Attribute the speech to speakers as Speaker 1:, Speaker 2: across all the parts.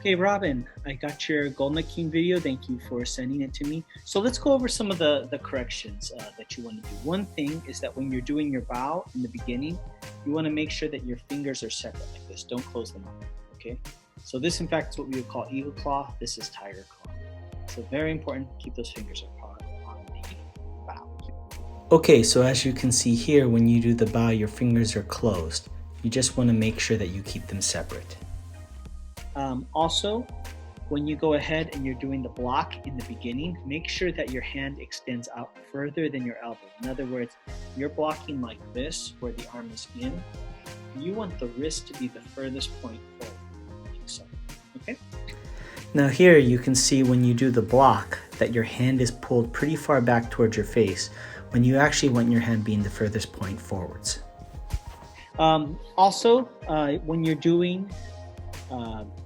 Speaker 1: Okay, Robin, I got your Gong Li Quan video. Thank you for sending it to me. So let's go over some of the corrections that you want to do. One thing is that when you're doing your bow in the beginning, you want to make sure that your fingers are separate like this. Don't close them up, okay? So this, in fact, is what we would call eagle claw. This is tiger claw. So very important, keep those fingers apart on the bow.
Speaker 2: Okay, so as you can see here, when you do the bow, your fingers are closed. You just want to make sure that you keep them separate.
Speaker 1: Also, when you go ahead and you're doing the block in the beginning, make sure that your hand extends out further than your elbow. In other words, you're blocking like this, where the arm is in. You want the wrist to be the furthest point forward, like so, okay?
Speaker 2: Now here you can see when you do the block that your hand is pulled pretty far back towards your face when you actually want your hand being the furthest point forwards.
Speaker 1: Also, when you're doing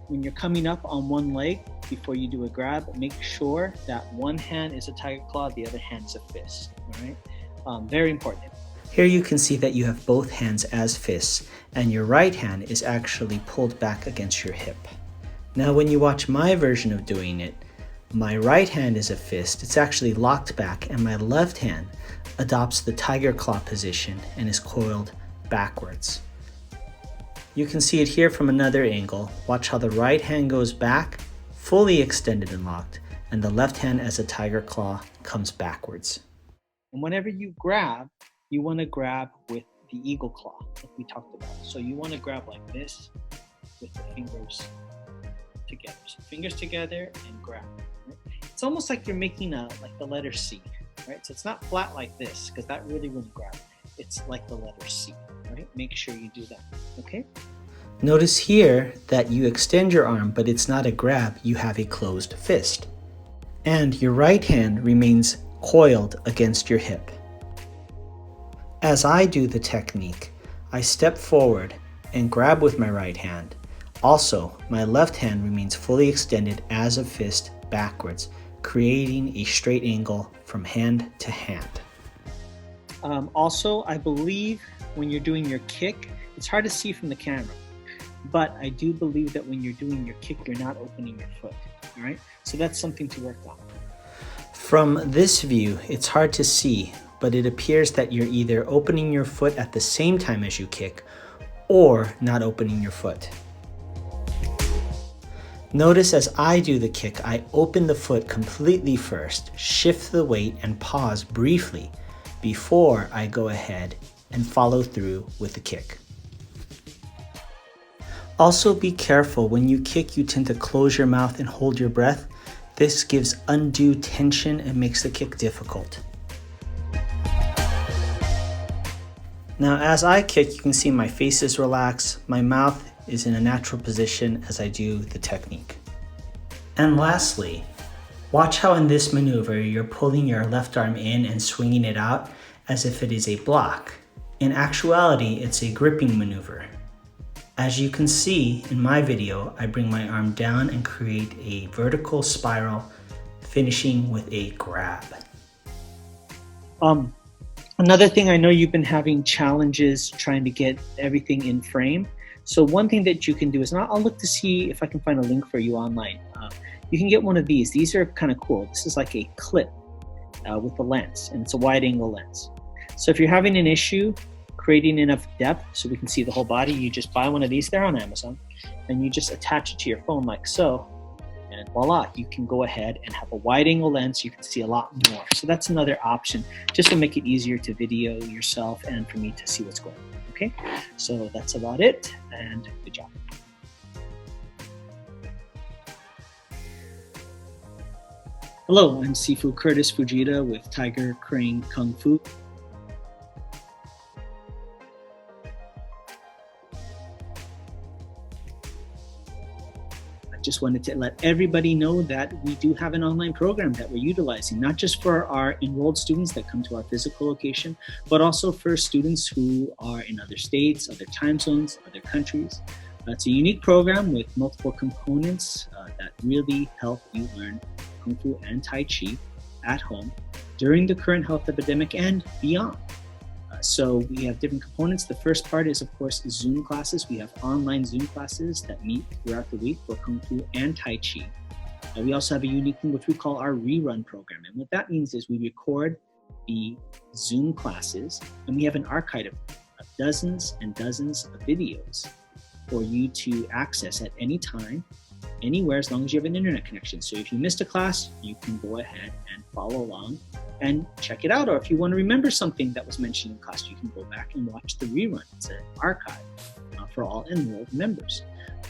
Speaker 1: when you're coming up on one leg before you do a grab, make sure that one hand is a tiger claw, the other hand is a fist, all right? Very important.
Speaker 2: Here you can see that you have both hands as fists, and your right hand is actually pulled back against your hip. Now when you watch my version of doing it, my right hand is a fist, it's actually locked back, and my left hand adopts the tiger claw position and is coiled backwards. You can see it here from another angle. Watch how the right hand goes back, fully extended and locked, and the left hand as a tiger claw comes backwards.
Speaker 1: And whenever you grab, you want to grab with the eagle claw, like we talked about. So you want to grab like this with the fingers together. So fingers together and grab. Right? It's almost like you're making like the letter C, right? So it's not flat like this, because that really wouldn't grab. It's like the letter C, right? Make sure you do that, okay?
Speaker 2: Notice here that you extend your arm, but it's not a grab, you have a closed fist. And your right hand remains coiled against your hip. As I do the technique, I step forward and grab with my right hand. Also, my left hand remains fully extended as a fist backwards, creating a straight angle from hand to hand.
Speaker 1: Also, I believe when you're doing your kick, it's hard to see from the camera, but I do believe that when you're doing your kick, you're not opening your foot, all right? So that's something to work on.
Speaker 2: From this view, it's hard to see, but it appears that you're either opening your foot at the same time as you kick, or not opening your foot. Notice as I do the kick, I open the foot completely first, shift the weight, and pause briefly before I go ahead and follow through with the kick. Also be careful, when you kick you tend to close your mouth and hold your breath. This gives undue tension and makes the kick difficult. Now as I kick, you can see my face is relaxed, my mouth is in a natural position as I do the technique. And lastly, watch how in this maneuver you're pulling your left arm in and swinging it out as if it is a block. In actuality, it's a gripping maneuver. As you can see in my video, I bring my arm down and create a vertical spiral, finishing with a grab.
Speaker 1: Another thing, I know you've been having challenges trying to get everything in frame. So one thing that you can do is, I'll look to see if I can find a link for you online. You can get one of these. These are kind of cool. This is like a clip with a lens, and it's a wide angle lens. So if you're having an issue creating enough depth so we can see the whole body, you just buy one of these there on Amazon, and you just attach it to your phone like so, and voila, you can go ahead and have a wide angle lens. You can see a lot more. So that's another option, just to make it easier to video yourself and for me to see what's going on, okay? So that's about it, and good job. Hello, I'm Sifu Kurtis Fujita with Tiger Crane Kung Fu. Just wanted to let everybody know that we do have an online program that we're utilizing, not just for our enrolled students that come to our physical location, but also for students who are in other states, other time zones, other countries. It's a unique program with multiple components that really help you learn Kung Fu and Tai Chi at home during the current health epidemic and beyond. So we have different components. The first part is, of course, Zoom classes. We have online Zoom classes that meet throughout the week for Kung Fu and Tai Chi. We also have a unique thing which we call our Rerun Program. And what that means is we record the Zoom classes and we have an archive of dozens and dozens of videos for you to access at any time, anywhere, as long as you have an internet connection. So if you missed a class, you can go ahead and follow along and check it out. Or if you want to remember something that was mentioned in class, you can go back and watch the rerun. It's an archive for all enrolled members.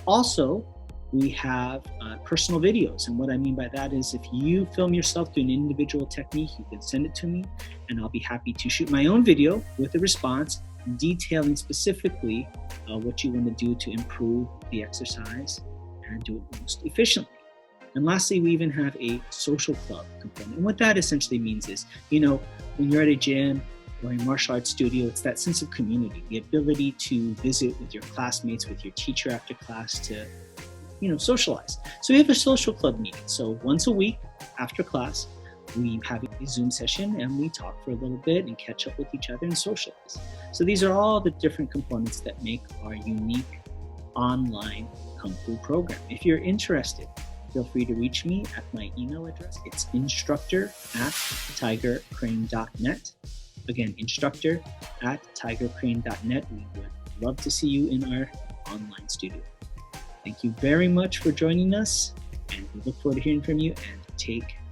Speaker 1: Also, we have personal videos. And what I mean by that is if you film yourself doing an individual technique, you can send it to me and I'll be happy to shoot my own video with a response detailing specifically what you want to do to improve the exercise and do it most efficiently. And lastly, we even have a social club component. And what that essentially means is, when you're at a gym or a martial arts studio, it's that sense of community, the ability to visit with your classmates, with your teacher after class to, socialize. So we have a social club meeting. So once a week after class, we have a Zoom session and we talk for a little bit and catch up with each other and socialize. So these are all the different components that make our unique online Kung Fu program. If you're interested, feel free to reach me at my email address. It's instructor@tigercrane.net. Again, instructor@tigercrane.net. We would love to see you in our online studio. Thank you very much for joining us, and we look forward to hearing from you, and take care.